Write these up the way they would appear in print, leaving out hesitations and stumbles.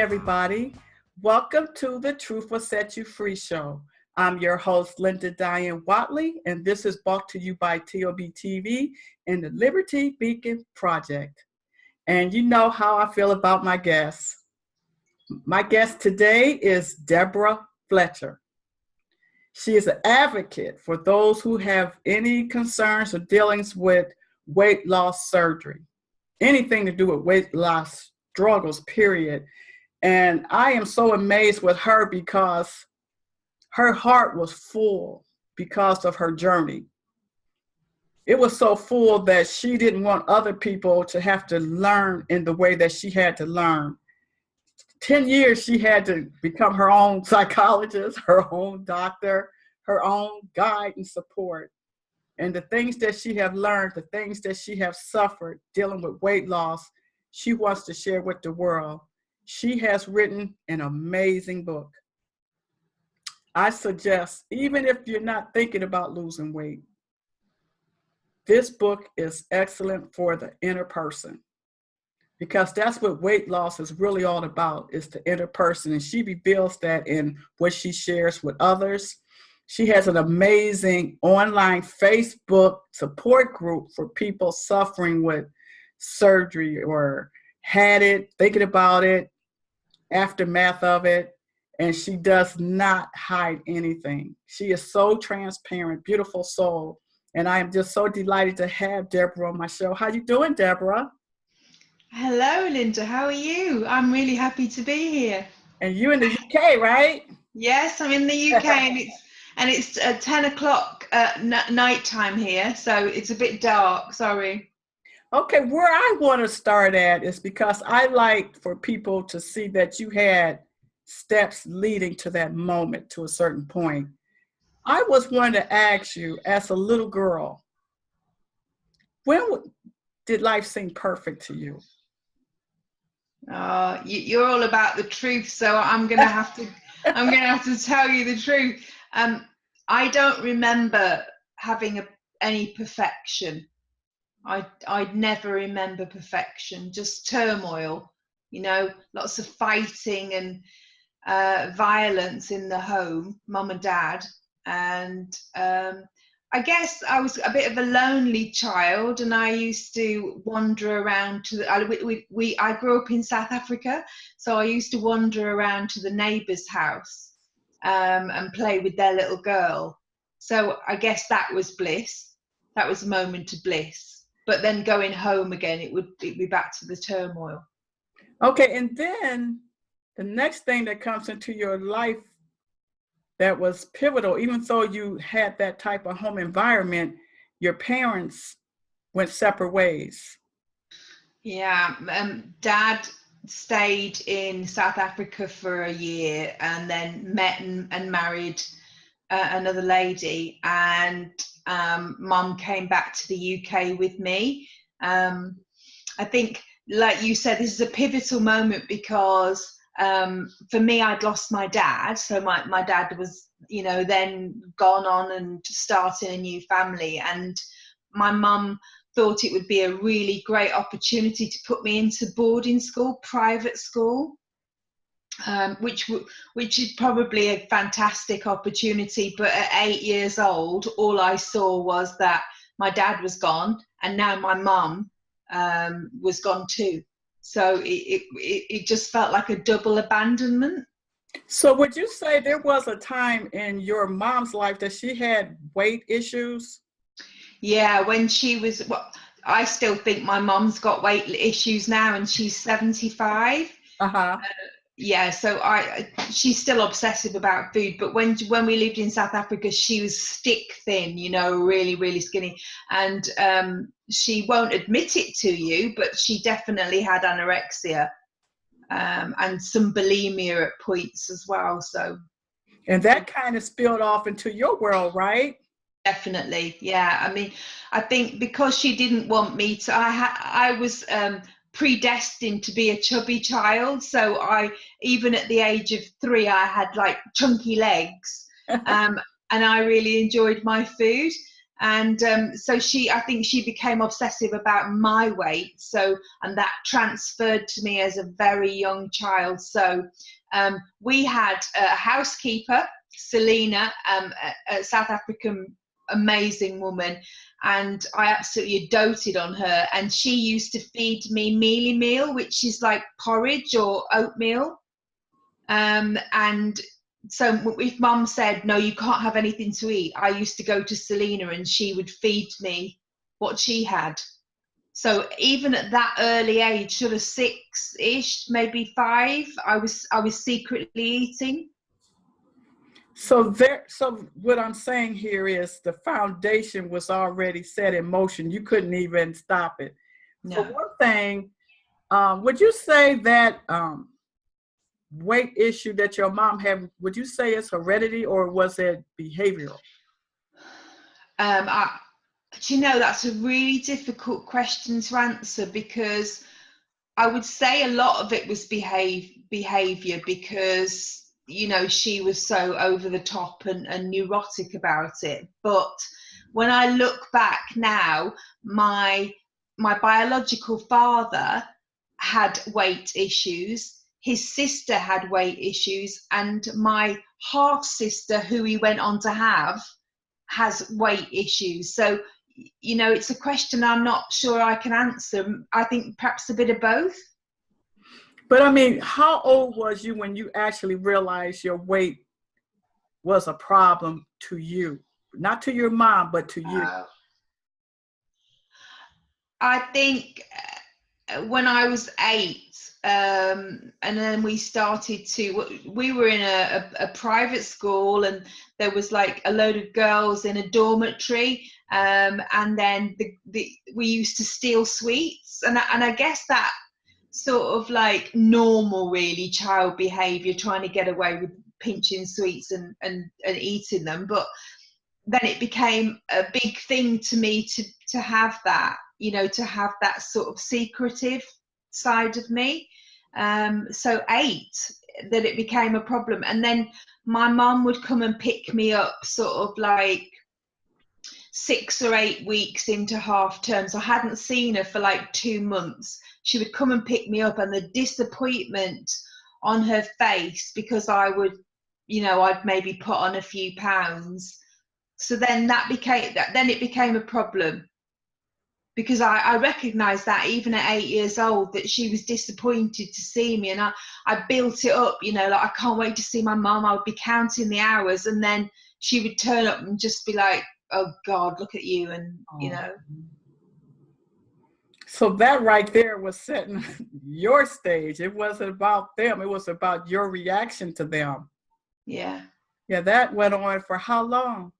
everybody. Welcome to the Truth Will Set You Free show. I'm your host, Linda Diane Wattley, and this is brought to you by TLBTV and the Liberty Beacon Project. And you know how I feel about my guests. My guest today is Deborah Fletcher. She is an advocate for those who have any concerns or dealings with weight loss surgery, anything to do with weight loss struggles, period. And I am so amazed with her because her heart was full because of her journey. It was so full that she didn't want other people to have to learn in the way that she had to learn. 10 years she had to become her own psychologist, her own doctor, her own guide and support. And the things that she have learned, the things that she have suffered dealing with weight loss, she wants to share with the world. She has written an amazing book. I suggest, even if you're not thinking about losing weight, this book is excellent for the inner person, because that's what weight loss is really all about, is the inner person. And she reveals that in what she shares with others. She has an amazing online Facebook support group for people suffering with surgery or had it, thinking about it, aftermath of it. And she does not hide anything. She is so transparent, beautiful soul. And I am just so delighted to have Deborah on my show. How you doing, Deborah? Hello, Linda. How are you? I'm really happy to be here. And you in the UK, right? Yes, I'm in the UK, and it's 10 o'clock night time here, so it's a bit dark. Sorry. Okay, where I want to start at is because I like for people to see that you had steps leading to that moment, to a certain point. I was wanting to ask you, as a little girl, when did life seem perfect to you? You're all about the truth, so I'm gonna have to tell you the truth. I don't remember having any perfection. I'd never remember perfection, just turmoil, lots of fighting and violence in the home, mum and dad. And I guess I was a bit of a lonely child, and I used to wander around I grew up in South Africa, so I used to wander around to the neighbour's house and play with their little girl. So I guess that was bliss. That was a moment of bliss. But then going home again, it'd be back to the turmoil. Okay, and then the next thing that comes into your life that was pivotal, even though you had that type of home environment, your parents went separate ways. Yeah, Dad stayed in South Africa for a year and then met and married another lady, and Mum came back to the UK with me. I think, like you said, this is a pivotal moment because for me, I'd lost my dad. So my dad was, then gone on and starting a new family. And my mum thought it would be a really great opportunity to put me into boarding school, private school, which is probably a fantastic opportunity. But at 8 years old, all I saw was that my dad was gone, and now my mum was gone too. So it just felt like a double abandonment. So would you say there was a time in your mom's life that she had weight issues? Yeah, when she was, well, I still think my mom's got weight issues now, and she's 75. Uh-huh. Yeah, so she's still obsessive about food, but when we lived in South Africa, she was stick thin, really, really skinny, and she won't admit it to you, but she definitely had anorexia and some bulimia at points as well. So, and that kind of spilled off into your world, right? Definitely, yeah. I mean, I think because she didn't want me to, I was predestined to be a chubby child. So even at the age of 3, I had like chunky legs, and I really enjoyed my food. And so I think she became obsessive about my weight. So, and that transferred to me as a very young child. So we had a housekeeper, Selena, a South African amazing woman, and I absolutely doted on her. And she used to feed me mealie meal, which is like porridge or oatmeal. And so if Mum said, no, you can't have anything to eat, I used to go to Selena and she would feed me what she had. So even at that early age, sort of 6-ish, maybe 5, I was secretly eating. So what I'm saying here is the foundation was already set in motion. You couldn't even stop it. No. For one thing, would you say that weight issue that your mom had, would you say it's heredity or was it behavioral? That's a really difficult question to answer, because I would say a lot of it was behavior, because she was so over the top and neurotic about it. But when I look back now, my biological father had weight issues, his sister had weight issues, and my half sister, who he went on to have, has weight issues. So it's a question I'm not sure I can answer. I think perhaps a bit of both. But I mean, how old was you when you actually realized your weight was a problem to you? Not to your mom, but to you. I think when I was 8, and then we were in a private school, and there was like a load of girls in a dormitory, and then we used to steal sweets, and I guess that sort of like normal, really, child behavior, trying to get away with pinching sweets and eating them. But then it became a big thing to me to have that, to have that sort of secretive side of me. So 8, that it became a problem. And then my mum would come and pick me up sort of like 6 or 8 weeks into half term. So I hadn't seen her for like 2 months. She would come and pick me up, and the disappointment on her face, because I would, I'd maybe put on a few pounds. So then it became a problem, because I recognised that even at 8 years old, that she was disappointed to see me, and I built it up, like, I can't wait to see my mum. I would be counting the hours, and then she would turn up and just be like, oh God, look at you, and So that right there was setting your stage. It wasn't about them. It was about your reaction to them. Yeah. Yeah, that went on for how long?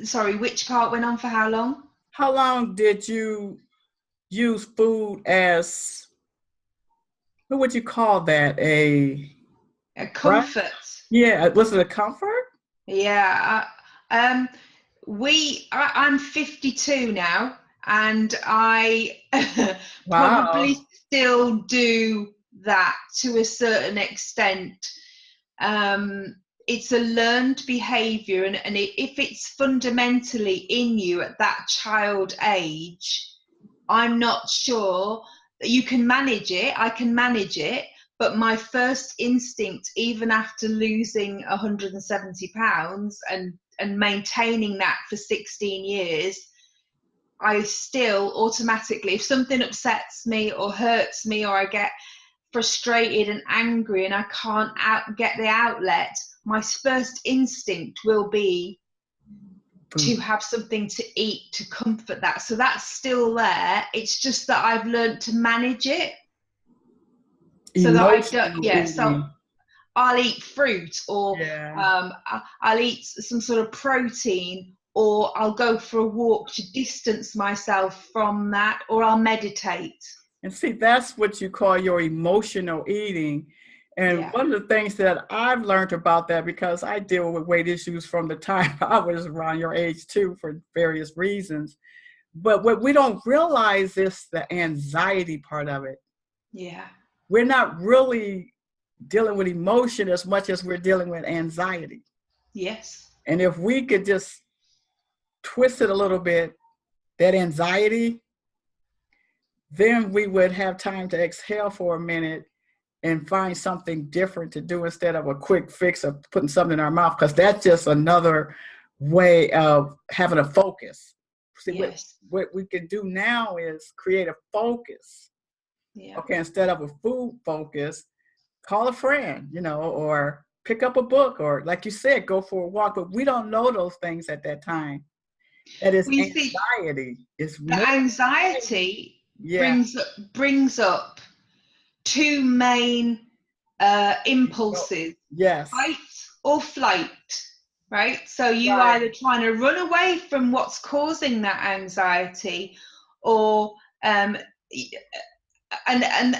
Sorry, which part went on for how long? How long did you use food as, what would you call that? A comfort. Right? Yeah, was it a comfort? Yeah. I'm 52 now, and I probably still do that to a certain extent. It's a learned behavior, and if it's fundamentally in you at that child age, I'm not sure that you can manage it. I can manage it, but my first instinct, even after losing 170 pounds and maintaining that for 16 years, I still automatically, if something upsets me or hurts me, or I get frustrated and angry and I can't get the outlet, my first instinct will be to have something to eat to comfort that. So that's still there. It's just that I've learned to manage it. So that I don't, so I'll eat fruit, or I'll eat some sort of protein, or I'll go for a walk to distance myself from that, or I'll meditate. And see, that's what you call your emotional eating. And one of the things that I've learned about that, because I deal with weight issues from the time I was around your age too, for various reasons. But what we don't realize is the anxiety part of it. Yeah. We're not really dealing with emotion as much as we're dealing with anxiety. Yes. And if we could just twist it a little bit, that anxiety, then we would have time to exhale for a minute and find something different to do instead of a quick fix of putting something in our mouth, because that's just another way of having a focus. See, Yes. what we can do now is create a focus. Yeah. Okay, instead of a food focus, call a friend, you know, or pick up a book, or like you said, go for a walk. But we don't know those things at that time. That is We see anxiety. It's the more anxiety yeah. brings up two main impulses: Yes. fight or flight. Right? So you Right. either trying to run away from what's causing that anxiety, or and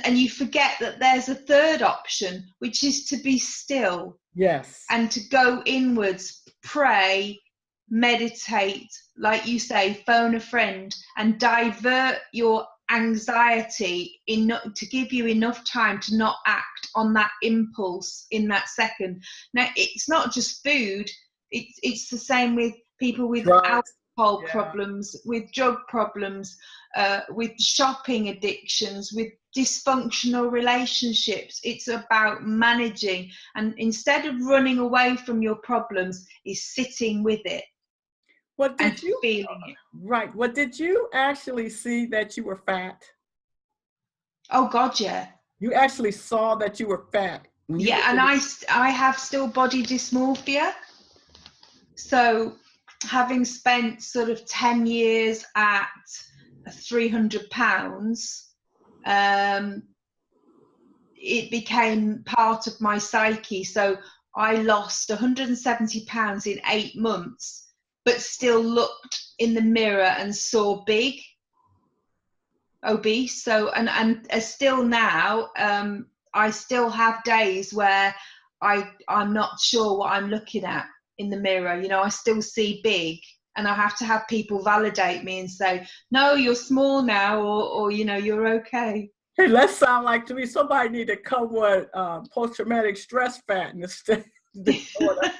you forget that there's a third option, which is to be still. Yes. And to go inwards, pray, meditate, like you say, phone a friend, and divert your anxiety to give you enough time to not act on that impulse in that second. Now, it's not just food, it's the same with people with Drugs. alcohol problems, with drug problems, with shopping addictions, with dysfunctional relationships. It's about managing, and instead of running away from your problems, is sitting with it. What did and you feeling it. Right. What did you actually see that you were fat? Oh God, yeah. You actually saw that you were fat. Yeah, and I have still body dysmorphia. So having spent sort of 10 years at 300 pounds, it became part of my psyche. So I lost 170 pounds in 8 months, but still looked in the mirror and saw big, obese. So and still now, I still have days where I'm not sure what I'm looking at in the mirror. You know, I still see big, and I have to have people validate me and say, no, you're small now, or you know, you're okay. Hey, that sound like to me somebody need to come with post-traumatic stress fatness disorder.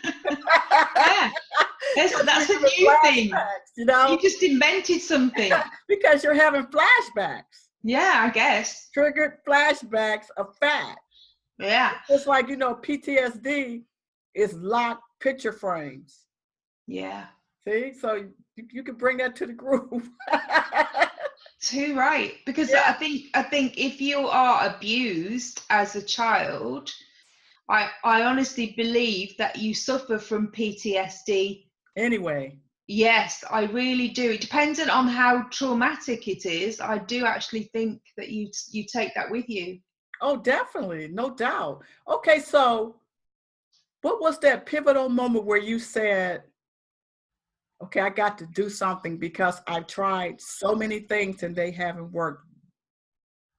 Yeah, that's a new thing. You know, you just invented something. Because you're having flashbacks. Yeah, I guess. Triggered flashbacks of fat. Yeah. It's like, you know, PTSD is locked picture frames. Yeah. See, so you can bring that to the group. Too right, because yeah. I think if you are abused as a child, I honestly believe that you suffer from PTSD anyway. Yes, I really do. It depends on how traumatic it is. I do actually think that you take that with you. Oh, definitely, no doubt. Okay, so what was that pivotal moment where you said, okay, I got to do something because I've tried so many things and they haven't worked?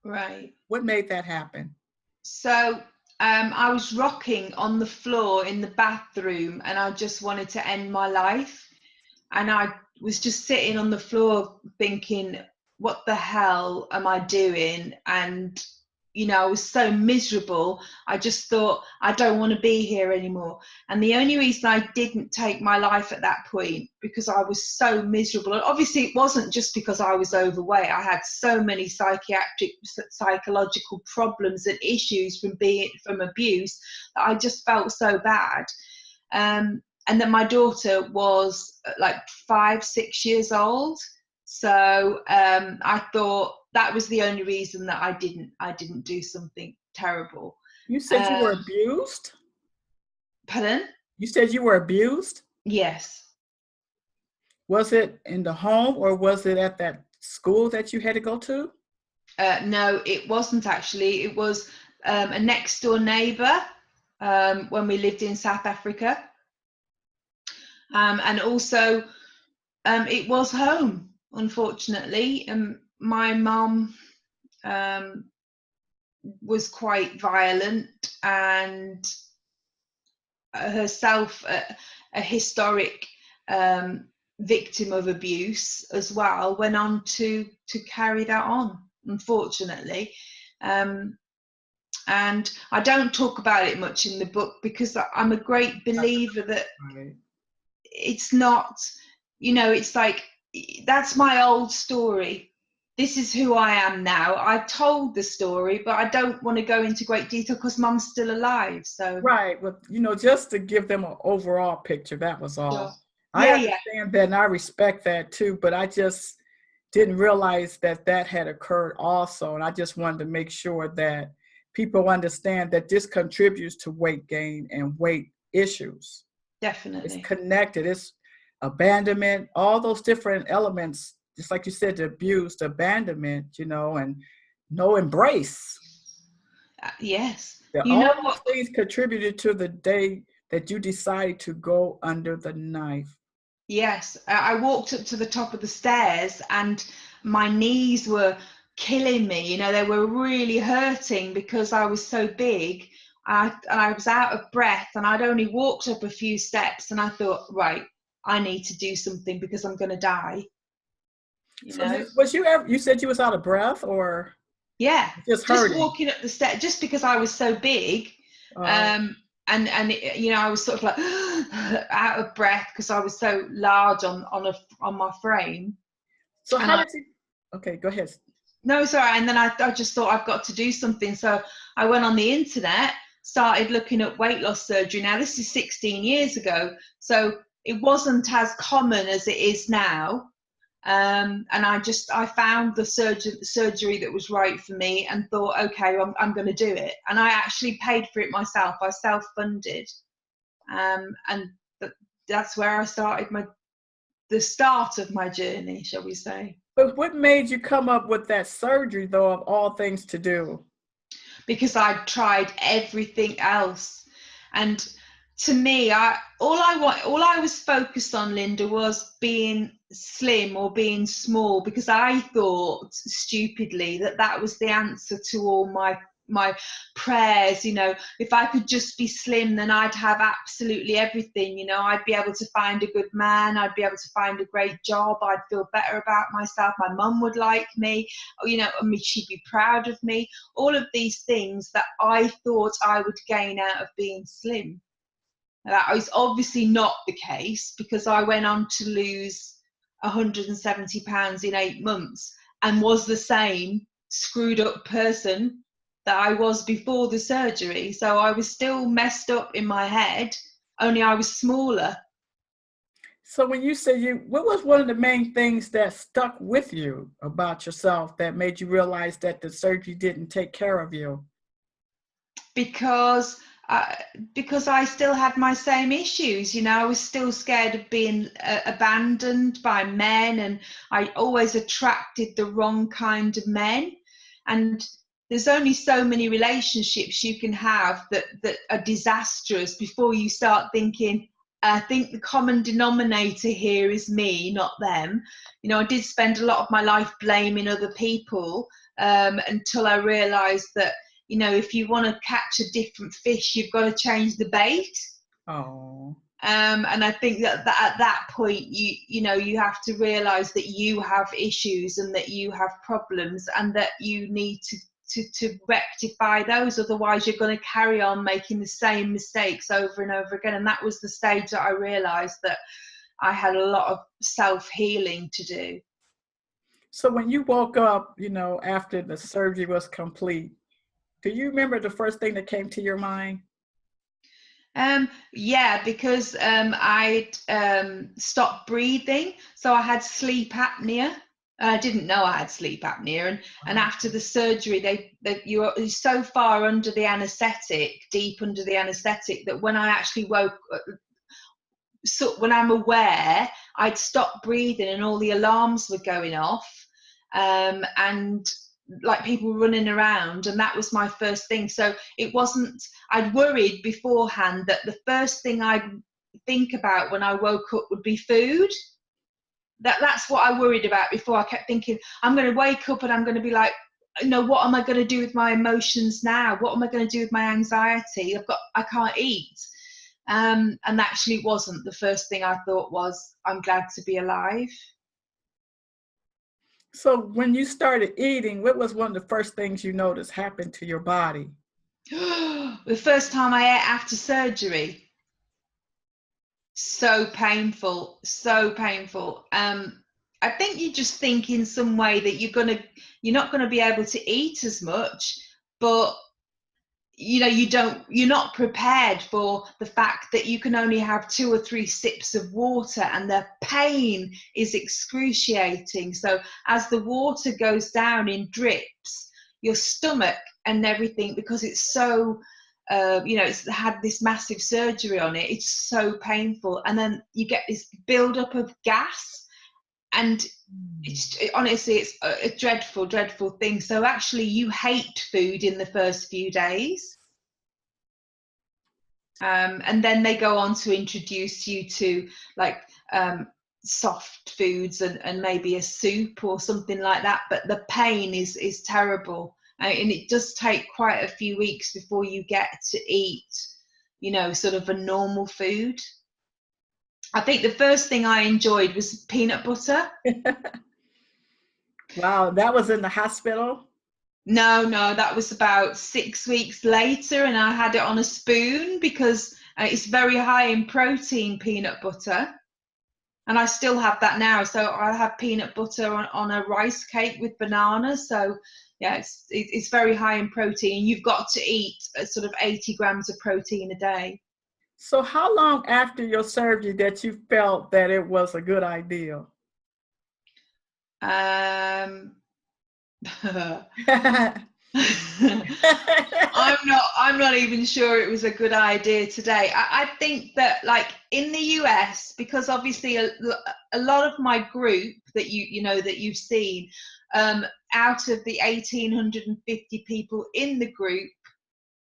Right. What made that happen? So I was rocking on the floor in the bathroom and I just wanted to end my life. And I was just sitting on the floor thinking, what the hell am I doing? And, you know, I was so miserable. I just thought, I don't want to be here anymore. And the only reason I didn't take my life at that point, because I was so miserable. And obviously it wasn't just because I was overweight. I had so many psychological problems and issues from abuse that I just felt so bad. And then my daughter was like 5-6 years old. So I thought that was the only reason that I didn't do something terrible. You said you were abused? Pardon? You said you were abused? Yes. Was it in the home or was it at that school that you had to go to? No, it wasn't actually. It was a next door neighbour when we lived in South Africa. And also it was home, unfortunately. My mum was quite violent and herself a historic victim of abuse as well, went on to carry that on, unfortunately. And I don't talk about it much in the book because I'm a great believer that it's not, it's like, that's my old story. This is who I am now. I told the story, but I don't want to go into great detail because Mum's still alive. So Right. Well, just to give them an overall picture, that was sure. all. I Yeah, yeah, understand that and I respect that too, but I just didn't realize that that had occurred also. And I just wanted to make sure that people understand that this contributes to weight gain and weight issues. It's definitely. connected. It's abandonment, all those different elements, just like you said, the abuse, the abandonment, and no embrace. Yes. That You know all those what? things contributed to the day that you decided to go under the knife. Yes, I walked up to the top of the stairs and my knees were killing me. They were really hurting because I was so big. I was out of breath and I'd only walked up a few steps and I thought, right, I need to do something because I'm going to die, you So know? was you ever, you said you was out of breath or Yeah, just just hurting? walking up the stairs, just because I was so big. Uh, And I was sort of like out of breath because I was so large on my frame. so And how did you, okay, go ahead. no, sorry. And then I just thought I've got to do something. So I went on the internet, started looking at weight loss surgery. Now, this is 16 years ago. So it wasn't as common as it is now. And I found the surgery that was right for me and thought, okay, I'm going to do it. And I actually paid for it myself. I self-funded. And that's where I started the start of my journey, shall we say. But what made you come up with that surgery, though, of all things to do? Because I'd tried everything else. And to me, all I was focused on, Linda, was being slim or being small, because I thought stupidly that was the answer to all my prayers. If I could just be slim, then I'd have absolutely everything. I'd be able to find a good man, I'd be able to find a great job, I'd feel better about myself, my mum would like me, she'd be proud of me. All of these things that I thought I would gain out of being slim. That is obviously not the case, because I went on to lose 170 pounds in 8 months and was the same screwed up person that I was before the surgery. So I was still messed up in my head, only I was smaller. So when you say what was one of the main things that stuck with you about yourself that made you realize that the surgery didn't take care of you? because because I still had my same issues. I was still scared of being abandoned by men, and I always attracted the wrong kind of men. And there's only so many relationships you can have that are disastrous before you start thinking, I think the common denominator here is me, not them. I did spend a lot of my life blaming other people, until I realized that if you want to catch a different fish, you've got to change the bait. Oh. And I think that at that point, you have to realize that you have issues and that you have problems, and that you need to rectify those. Otherwise, you're going to carry on making the same mistakes over and over again. And that was the stage that I realized that I had a lot of self-healing to do. So when you woke up, after the surgery was complete, do you remember the first thing that came to your mind? Yeah, because I'd stopped breathing, so I had sleep apnea. I didn't know I had sleep apnea, and after the surgery, you're so far under the anaesthetic, deep under the anaesthetic, that when I actually woke, so when I'm aware, I'd stopped breathing and all the alarms were going off, and like people running around, and that was my first thing. So it wasn't, I'd worried beforehand that the first thing I'd think about when I woke up would be food. That's what I worried about before. I kept thinking, I'm going to wake up and I'm going to be like, what am I going to do with my emotions now? What am I going to do with my anxiety? I can't eat. And actually it wasn't. The first thing I thought was, I'm glad to be alive. So when you started eating, what was one of the first things you noticed happened to your body? The first time I ate after surgery, So painful, so painful. I think you just think in some way that you're not gonna be able to eat as much, but you're not prepared for the fact that you can only have 2 or 3 sips of water, and the pain is excruciating. So as the water goes down in drips, your stomach and everything, because it's so it's had this massive surgery on it, it's so painful, and then you get this build-up of gas, and honestly it's a dreadful, dreadful thing. So actually you hate food in the first few days, and then they go on to introduce you to like soft foods and maybe a soup or something like that, but the pain is terrible, and it does take quite a few weeks before you get to eat sort of a normal food. I think the first thing I enjoyed was peanut butter. Wow, that was in the hospital? No, that was about 6 weeks later, and I had it on a spoon because it's very high in protein, peanut butter. And I still have that now. So I have peanut butter on a rice cake with bananas. So yeah, it's very high in protein. You've got to eat sort of 80 grams of protein a day. So how long after your surgery that you felt that it was a good idea? I'm not even sure it was a good idea today. I think that like in the US, because obviously a lot of my group that that you've seen, out of the 1,850 people in the group,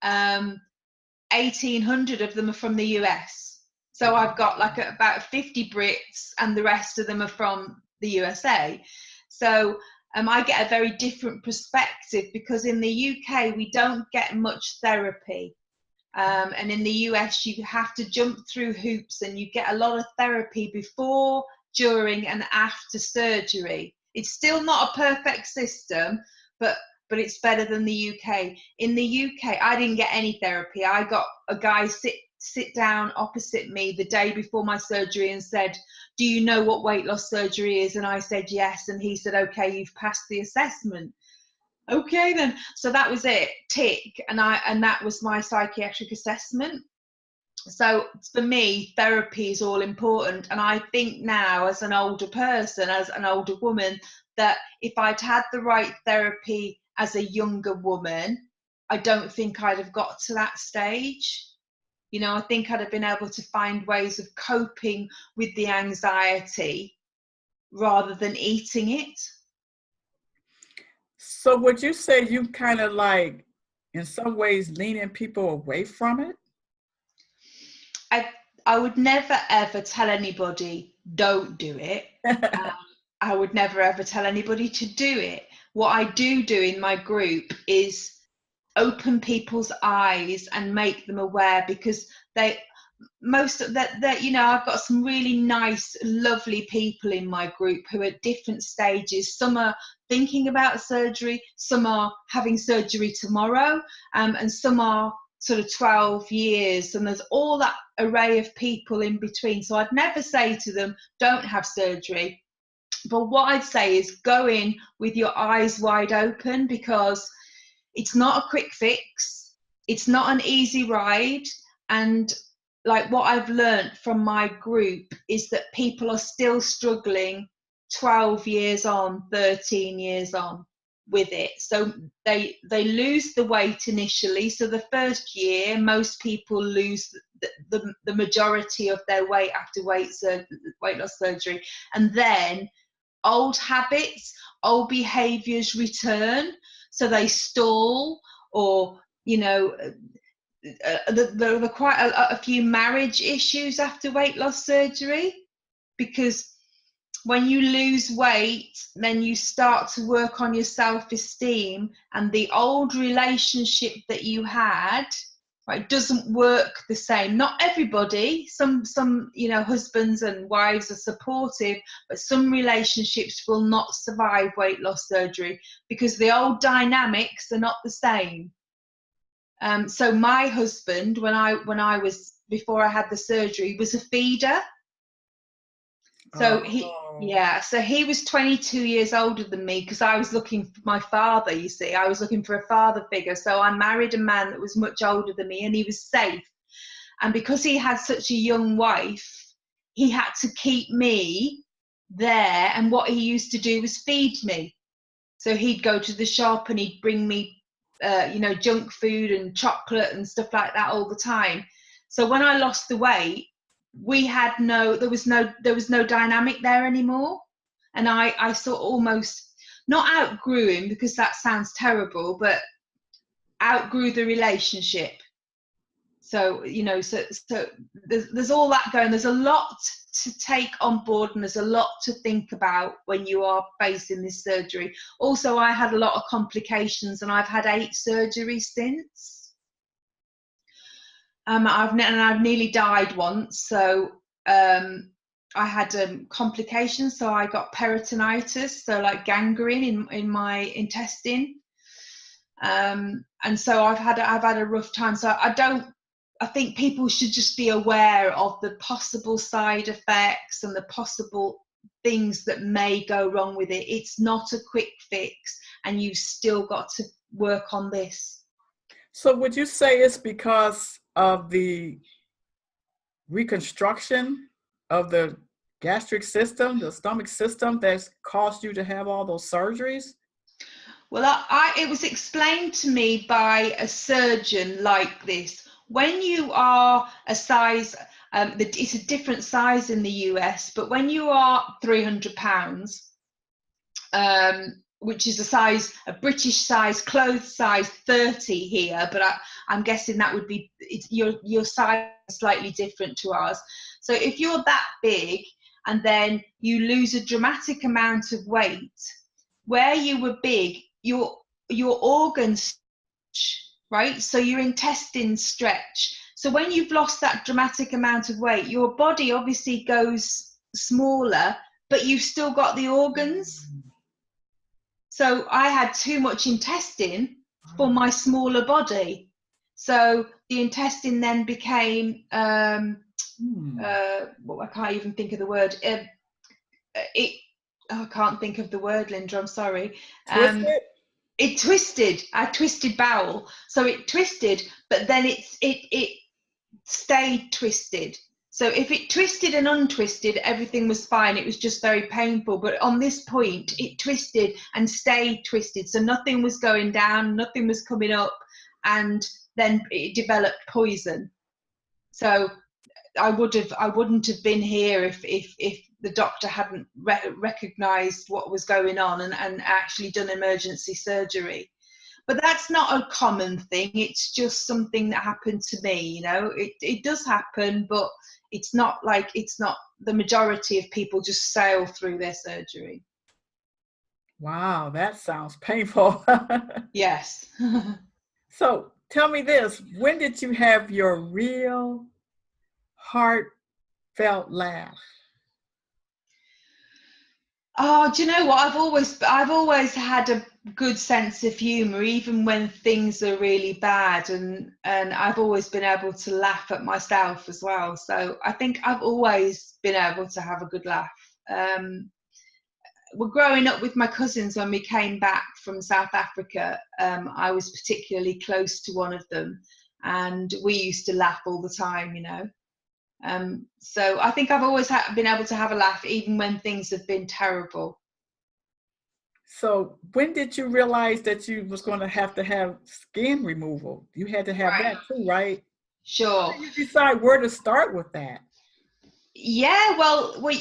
1,800 of them are from the US. So I've got like about 50 Brits, and the rest of them are from the USA. So I get a very different perspective, because in the UK we don't get much therapy, and in the US you have to jump through hoops, and you get a lot of therapy before, during, and after surgery. It's still not a perfect system, but it's better than the UK. In the UK, I didn't get any therapy. I got a guy sit down opposite me the day before my surgery and said, "Do you know what weight loss surgery is?" And I said yes, and he said, "Okay, you've passed the assessment." Okay then. So that was it, tick. And that was my psychiatric assessment. So for me, therapy is all important. And I think now, as an older person, as an older woman, that if I'd had the right therapy as a younger woman, I don't think I'd have got to that stage. I think I'd have been able to find ways of coping with the anxiety rather than eating it. So would you say you kind of like, in some ways, leaning people away from it? I would never ever tell anybody don't do it. I would never ever tell anybody to do it. What I do in my group is open people's eyes and make them aware, because most of that I've got some really nice, lovely people in my group who are at different stages. Some are thinking about surgery, some are having surgery tomorrow, and some are sort of 12 years, and there's all that array of people in between. So I'd never say to them don't have surgery, but what I'd say is go in with your eyes wide open, because it's not a quick fix, it's not an easy ride. And like what I've learned from my group is that people are still struggling 12 years on, 13 years on with it. So they lose the weight initially. So the first year, most people lose the majority of their weight after weight loss surgery. And then old habits, old behaviors return. So they stall, or there are quite a few marriage issues after weight loss surgery, because when you lose weight, then you start to work on your self-esteem, and the old relationship that you had, right, doesn't work the same. Not everybody, some husbands and wives are supportive, but some relationships will not survive weight loss surgery because the old dynamics are not the same. So my husband, when I was before I had the surgery was a feeder. So so he was 22 years older than me, because I was looking for my father, you see. I was looking for a father figure. So I married a man that was much older than me, and he was safe. And because he had such a young wife, he had to keep me there. And what he used to do was feed me. So he'd go to the shop and he'd bring me, junk food and chocolate and stuff like that all the time. So when I lost the weight, there was no dynamic there anymore. And I sort of almost not outgrew him, because that sounds terrible, but outgrew the relationship. So, so there's all that going. There's a lot to take on board, and there's a lot to think about when you are facing this surgery. Also, I had a lot of complications, and I've had 8 surgeries since. I've nearly died once. So I had complications. So I got peritonitis, so like gangrene in my intestine. And so I've had a rough time. So I think people should just be aware of the possible side effects and the possible things that may go wrong with it. It's not a quick fix, and you've still got to work on this. So would you say it's because of the reconstruction of the gastric system, the stomach system, that's caused you to have all those surgeries? Well, it was explained to me by a surgeon like this. When you are a size, it's a different size in the US, but when you are 300 pounds, which is a British size, clothes size 30 here, but I'm guessing that would be, your size is slightly different to ours. So if you're that big and then you lose a dramatic amount of weight, where you were big, your organs, right? So your intestines stretch. So when you've lost that dramatic amount of weight, your body obviously goes smaller, but you've still got the organs. So I had too much intestine for my smaller body. So the intestine then became, I can't even think of the word. I can't think of the word, Linda, I'm sorry. It twisted. I twisted bowel. So it twisted, but then it stayed twisted. So if it twisted and untwisted, everything was fine. It was just very painful. But on this point, it twisted and stayed twisted. So nothing was going down, nothing was coming up, and then it developed poison. So I wouldn't have been here if the doctor hadn't recognised what was going on and actually done emergency surgery. But that's not a common thing. It's just something that happened to me. It does happen, but it's not the majority of people just sail through their surgery. Wow, that sounds painful. Yes. So tell me this, when did you have your real heartfelt laugh? Oh, do you know what? I've always had a good sense of humour, even when things are really bad, and I've always been able to laugh at myself as well. So I think I've always been able to have a good laugh. Well, growing up with my cousins, when we came back from South Africa, I was particularly close to one of them, and we used to laugh all the time, So I think I've always been able to have a laugh, even when things have been terrible. So when did you realize that you was going to have skin removal? You had to have that too, right? Sure. How did you decide where to start with that? Yeah, well, when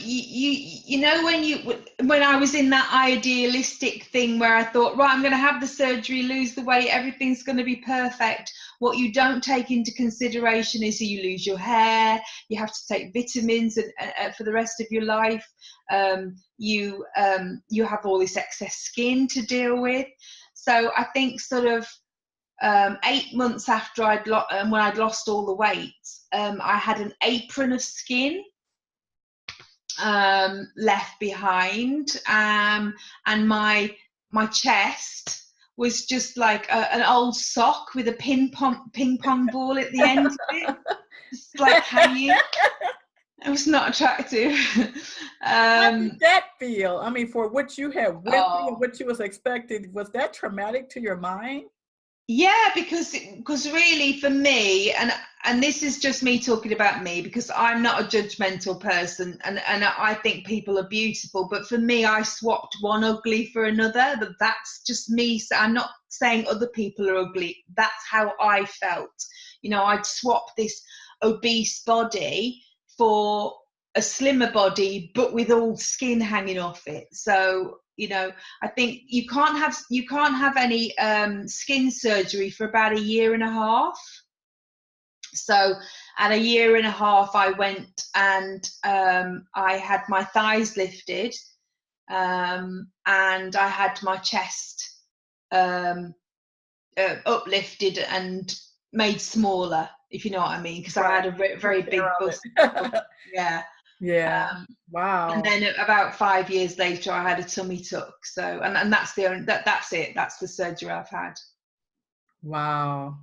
I was in that idealistic thing where I thought, right, I'm going to have the surgery, lose the weight, everything's going to be perfect. What you don't take into consideration is you lose your hair, you have to take vitamins for the rest of your life. You have all this excess skin to deal with. So I think sort of 8 months after when I'd lost all the weight, I had an apron of skin left behind, and my chest was just like an old sock with a ping pong ball at the end of it. It's like, can you? It was not attractive. How did that feel? I mean, for what you had went through and Oh, what you was expected, was that traumatic to your mind? yeah, because really for me, and this is just me talking about me, because I'm not a judgmental person, and I think people are beautiful, but for me, I swapped one ugly for another. But that's just me. So I'm not saying other people are ugly. That's how I felt. You know, I'd swap this obese body for a slimmer body, but with all skin hanging off it. So, you know, I think you can't have any skin surgery for about a year and a half. So at a year and a half, I went and I had my thighs lifted, and I had my chest uplifted and made smaller, if you know what I mean, because I Right. had a very Took big care of bust. it. Yeah. Yeah. Um, and Wow. then about 5 years later, I had a tummy tuck. So, and that's the only, that's it. That's the surgery I've had. Wow.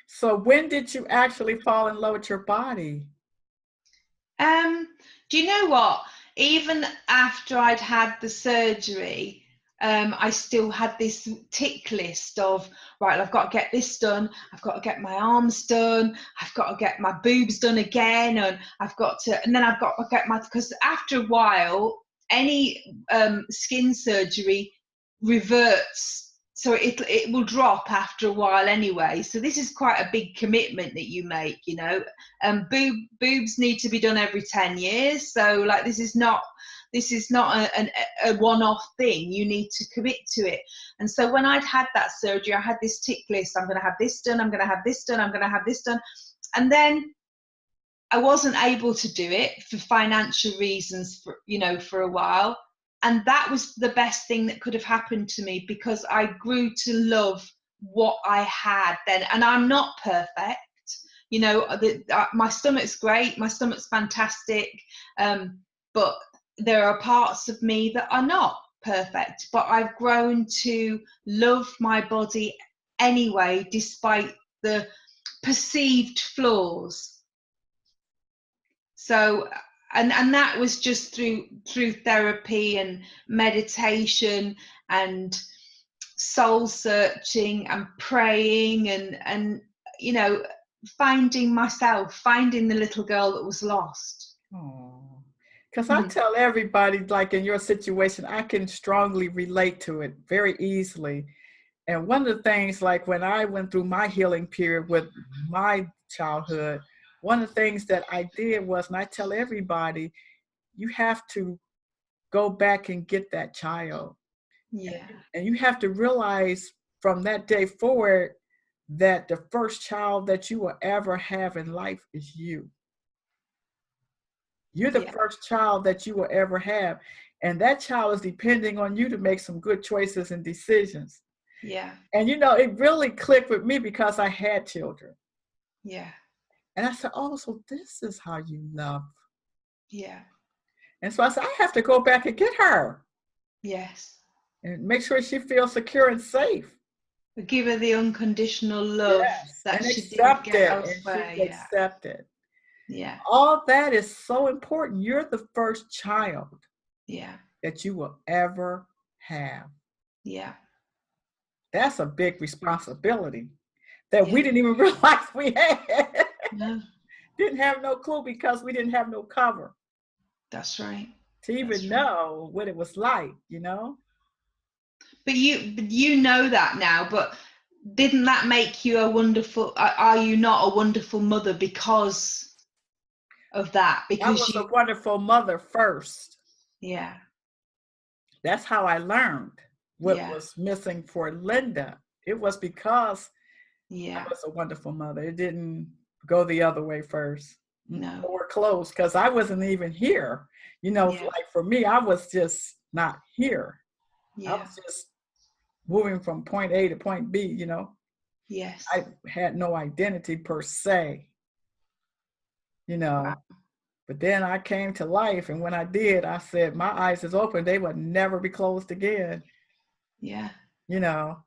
So when did you actually fall in love with your body? Um, do you know what? Even after I'd had the surgery, I still had this tick list of, right, I've got to get this done, I've got to get my arms done, I've got to get my boobs done again, and and then I've got to get because after a while, any skin surgery reverts. So it will drop after a while anyway. So this is quite a big commitment that you make, you know. Boobs need to be done every 10 years. So like this is not a one-off thing. You need to commit to it. And so when I'd had that surgery, I had this tick list. I'm going to have this done, I'm going to have this done, I'm going to have this done. And then I wasn't able to do it for financial reasons for a while. And that was the best thing that could have happened to me, because I grew to love what I had then. And I'm not perfect. You know, my stomach's great, my stomach's fantastic, but there are parts of me that are not perfect. But I've grown to love my body anyway, despite the perceived flaws. So, and that was just through therapy and meditation and soul searching and praying and you know, finding myself, finding the little girl that was lost. Oh, because I tell everybody, like in your situation, I can strongly relate to it very easily. And one of the things, like when I went through my healing period with my childhood, one of the things that I did was, and I tell everybody, you have to go back and get that child. Yeah. And you have to realize from that day forward that the first child that you will ever have in life is you. You're the Yeah. first child that you will ever have. And that child is depending on you to make some good choices and decisions. Yeah. And you know, it really clicked with me because I had children. Yeah. And I said, oh, so this is how you love. Yeah. And so I said, I have to go back and get her Yes. and make sure she feels secure and safe. But give her the unconditional love Yes. that And she didn't accept get it. And elsewhere. she Yeah. accept it. Yeah. All that is so important. You're the first child Yeah. that you will ever have. Yeah. That's a big responsibility that we Yeah. didn't even realize we had. No, Didn't have no clue because we didn't have no cover that's right. to even That's right. know what it was like, you know? But you know that now, but didn't that make you a wonderful, are you not a wonderful mother because of that? I Because was a wonderful mother first. yeah, That's how I learned what yeah, was missing for Linda. It was because I yeah, was a wonderful mother. It didn't go the other way first. no, Or close, because I wasn't even here. You know, yeah, like for me, I was just not here. I yeah, was just moving from point A to point B, you know. yes. I had no identity per se, you Wow. know. But then I came to life, and when I did, I said, my eyes is open. They would never be closed again, Yeah. you know.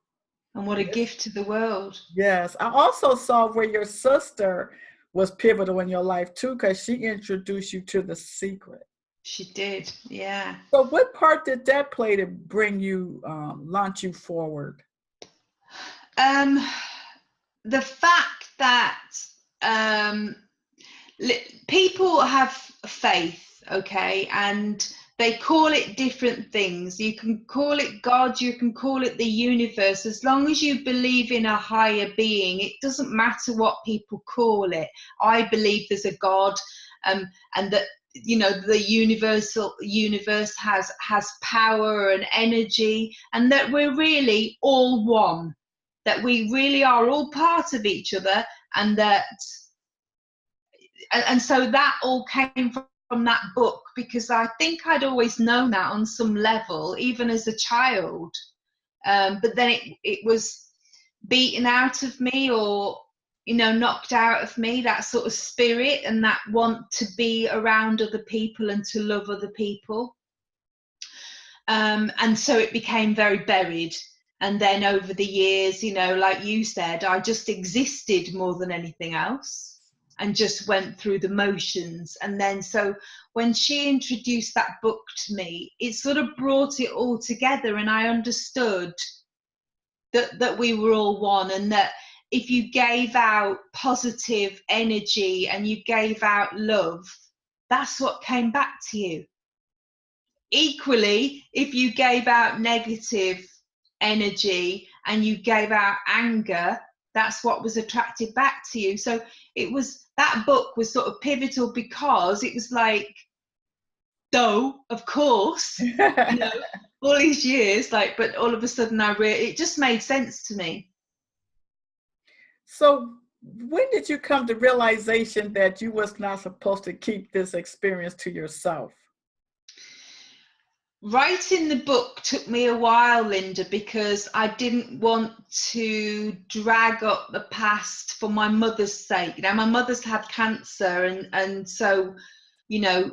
And what a gift to the world. Yes. I also saw where your sister was pivotal in your life too, because she introduced you to The Secret. She did, yeah. So what part did that play to bring you, launch you forward? The fact that people have faith, okay, and they call it different things. You can call it God, you can call it the universe. As long as you believe in a higher being, it doesn't matter what people call it. I believe there's a God, and that, you know, the universe has power and energy, and that we're really all one, that we really are all part of each other, and so that all came from that book, because I think I'd always known that on some level, even as a child, but then it was beaten out of me, or, you know, knocked out of me, that sort of spirit and that want to be around other people and to love other people, and so it became very buried. And then over the years, you know, like you said, I just existed more than anything else, and just went through the motions. And then so when she introduced that book to me, it sort of brought it all together, and I understood that we were all one, and that if you gave out positive energy and you gave out love, that's what came back to you. Equally, if you gave out negative energy and you gave out anger, that's what was attracted back to you. So it was, that book was sort of pivotal, because it was like, though, of course, you know, all these years, like, but all of a sudden it just made sense to me. So when did you come to realization that you was not supposed to keep this experience to yourself? Writing the book took me a while, Linda, because I didn't want to drag up the past for my mother's sake. Now, my mother's had cancer, and so, you know,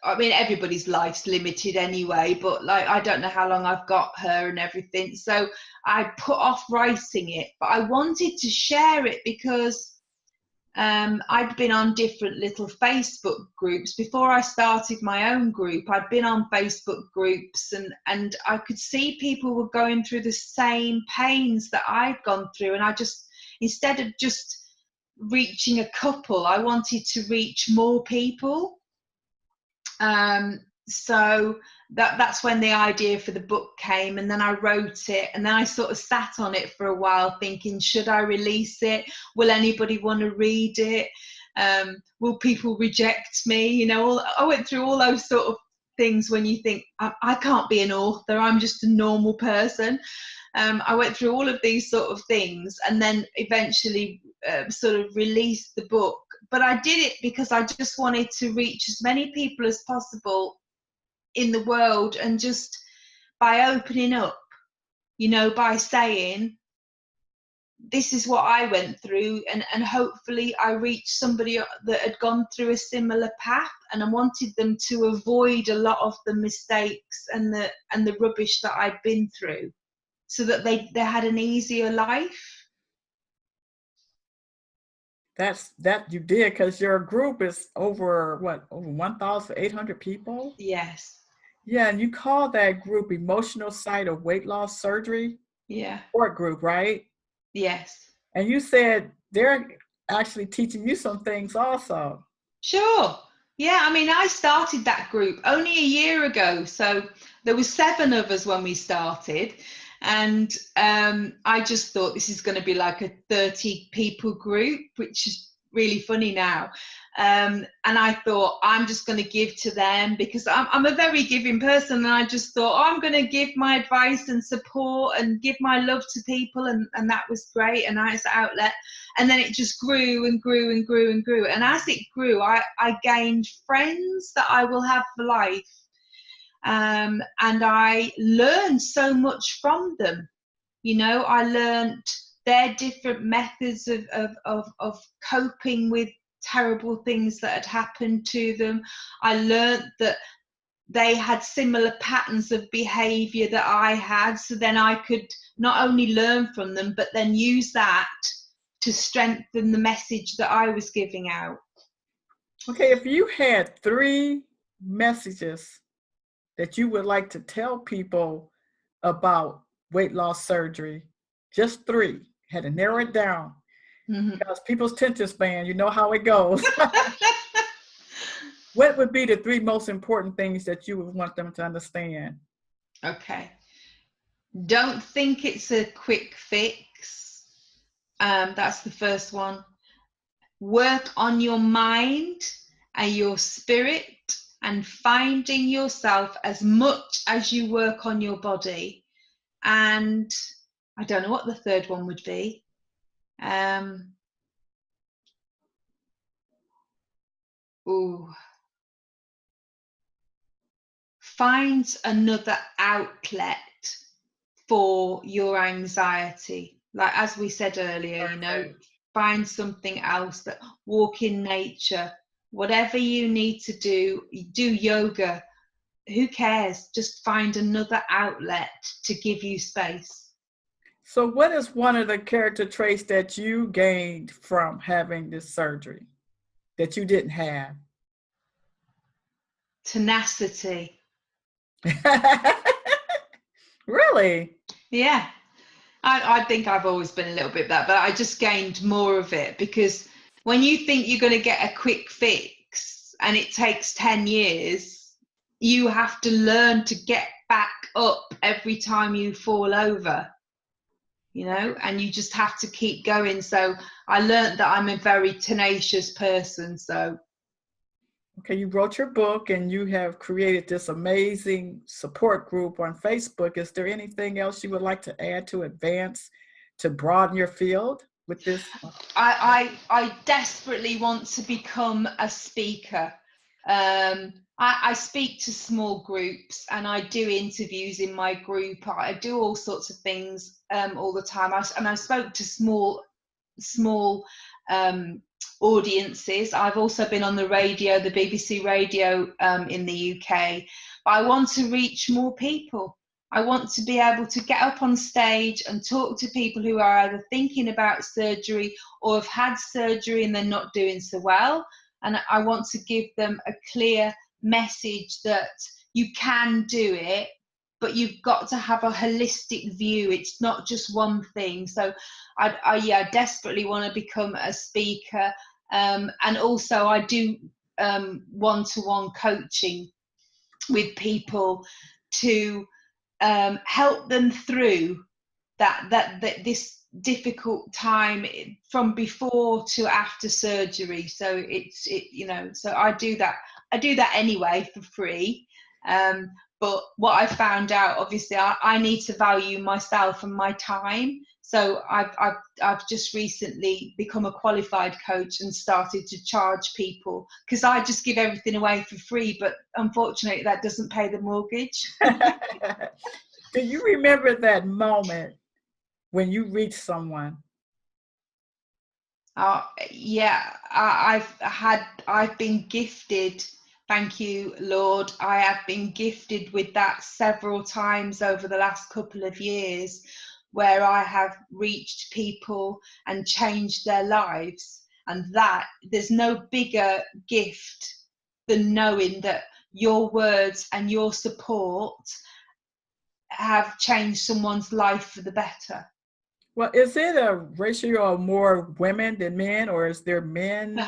I mean, everybody's life's limited anyway, but like, I don't know how long I've got her and everything. So I put off writing it, but I wanted to share it, because I'd been on different little Facebook groups before I started my own group. I'd been on Facebook groups, and I could see people were going through the same pains that I'd gone through. And I just, instead of just reaching a couple, I wanted to reach more people. So that's when the idea for the book came, and then I wrote it, and then I sort of sat on it for a while thinking, should I release it? Will anybody want to read it? Will people reject me? You know, I went through all those sort of things when you think, I can't be an author, I'm just a normal person. I went through all of these sort of things, and then eventually sort of released the book. But I did it because I just wanted to reach as many people as possible in the world, and just by opening up, you know, by saying, this is what I went through, and hopefully I reached somebody that had gone through a similar path, and I wanted them to avoid a lot of the mistakes and the rubbish that I'd been through, so that they had an easier life. That you did, because your group is over 1,800 people? Yes. Yeah, and you call that group Emotional Side of Weight Loss Surgery? Yeah. Support group, right? Yes. And you said they're actually teaching you some things also. Sure. Yeah, I mean, I started that group only a year ago, so there were 7 of us when we started, and I just thought this is going to be like a 30 people group, which is really funny now. And I thought, I'm just going to give to them, because I'm a very giving person, and I just thought, I'm going to give my advice and support and give my love to people, and that was great, a nice outlet. And then it just grew and grew and grew and grew. And as it grew, I gained friends that I will have for life. And I learned so much from them. You know, I learned their different methods of coping with terrible things that had happened to them. I learned that they had similar patterns of behavior that I had. So then I could not only learn from them, but then use that to strengthen the message that I was giving out. Okay, if you had 3 messages that you would like to tell people about weight loss surgery, just 3, had to narrow it down, because people's attention span, you know how it goes. What would be the 3 most important things that you would want them to understand? Okay. Don't think it's a quick fix. That's the first one. Work on your mind and your spirit and finding yourself as much as you work on your body. And I don't know what the third one would be. Find another outlet for your anxiety. Like, as we said earlier, you know, find something else, that walk in nature, whatever you need to do yoga, who cares? Just find another outlet to give you space. So what is one of the character traits that you gained from having this surgery that you didn't have? Tenacity. Really? Yeah. I think I've always been a little bit that, but I just gained more of it, because when you think you're going to get a quick fix and it takes 10 years, you have to learn to get back up every time you fall over, you know, and you just have to keep going. So I learned that I'm a very tenacious person. So. Okay, you wrote your book and you have created this amazing support group on Facebook. Is there anything else you would like to add to advance, to broaden your field with this? I desperately want to become a speaker. I speak to small groups and I do interviews in my group. I do all sorts of things all the time. I spoke to small audiences. I've also been on the radio, the BBC radio in the UK. But I want to reach more people. I want to be able to get up on stage and talk to people who are either thinking about surgery or have had surgery and they're not doing so well. And I want to give them a clear message that you can do it, but you've got to have a holistic view. It's not just one thing. So I desperately want to become a speaker. And also I do one-to-one coaching with people to help them through that this difficult time from before to after surgery. So you know, so I do that anyway for free. But what I found out, obviously, I need to value myself and my time. So I've just recently become a qualified coach and started to charge people, because I just give everything away for free, but unfortunately that doesn't pay the mortgage. Do you remember that moment when you reached someone? Yeah, I've been gifted. Thank you, Lord. I have been gifted with that several times over the last couple of years, where I have reached people and changed their lives. And that there's no bigger gift than knowing that your words and your support have changed someone's life for the better. Well, is it a ratio of more women than men, or is there men?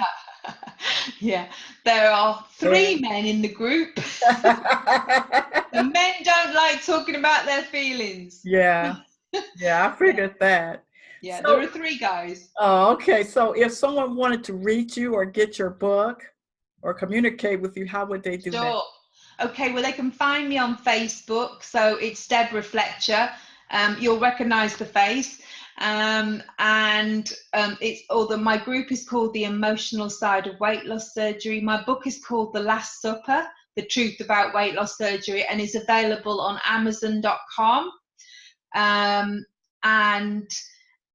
Yeah, there are 3 men in the group. The men don't like talking about their feelings. Yeah, I figured that. Yeah, So, there are 3 guys. oh, okay. So if someone wanted to reach you or get your book or communicate with you, how would they do that? Okay, well, they can find me on Facebook. So it's Deborah Fletcher. You'll recognize the face. My group is called The Emotional Side of Weight Loss Surgery. My book is called The Last Supper, The Truth About Weight Loss Surgery, and is available on Amazon.com. And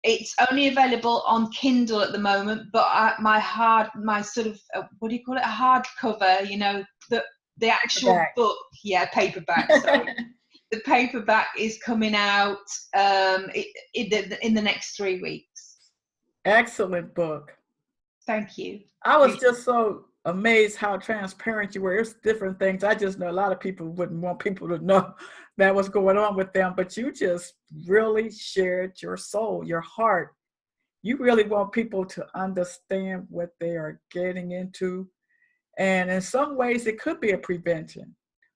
it's only available on Kindle at the moment, but my sort of, what do you call it? A hardcover, you know, the actual book. Yeah, paperback, sorry. The paperback is coming out in the next 3 weeks. Excellent book. Thank you. I was just so amazed how transparent you were. It's different things. I just know a lot of people wouldn't want people to know that was going on with them, but you just really shared your soul, your heart. You really want people to understand what they are getting into. And in some ways, it could be a prevention,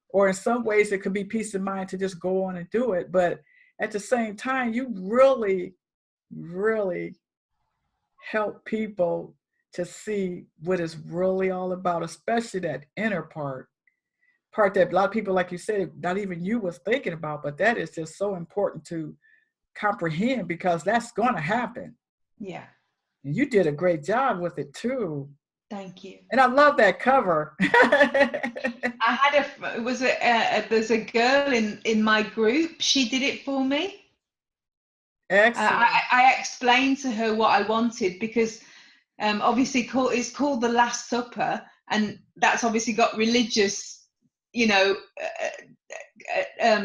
or in some ways, it could be peace of mind to just go on and do it. But at the same time, you really, really help people to see what it's really all about, especially that inner part that a lot of people, like you said, not even you was thinking about, but that is just so important to comprehend because that's going to happen. Yeah. And you did a great job with it too. Thank you. And I love that cover. There's a girl in my group. She did it for me. Excellent. I explained to her what I wanted because obviously it's called The Last Supper, and that's obviously got religious,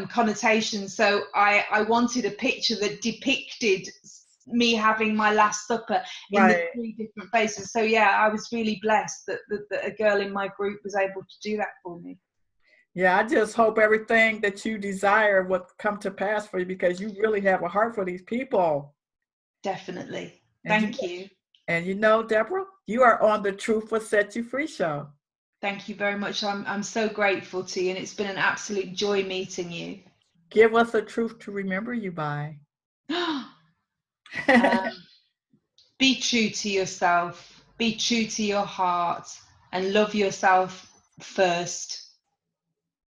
connotations. So I wanted a picture that depicted me having my Last Supper in the 3 different faces. So yeah, I was really blessed that a girl in my group was able to do that for me. Yeah, I just hope everything that you desire will come to pass for you because you really have a heart for these people. Definitely. Thank you. And Deborah, you are on the Truth Will Set You Free show. Thank you very much. I'm so grateful to you, and it's been an absolute joy meeting you. Give us a truth to remember you by. Be true to yourself, be true to your heart, and love yourself first.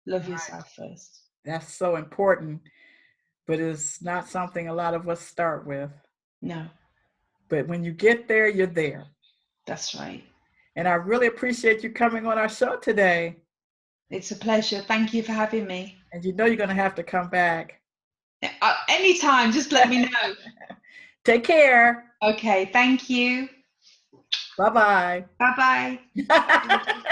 Love yourself first. That's so important, but it's not something a lot of us start with. No. But when you get there, you're there. That's right. And I really appreciate you coming on our show today. It's a pleasure. Thank you for having me. And you're going to have to come back. Anytime, just let me know. Take care. Okay, thank you. Bye-bye. Bye-bye.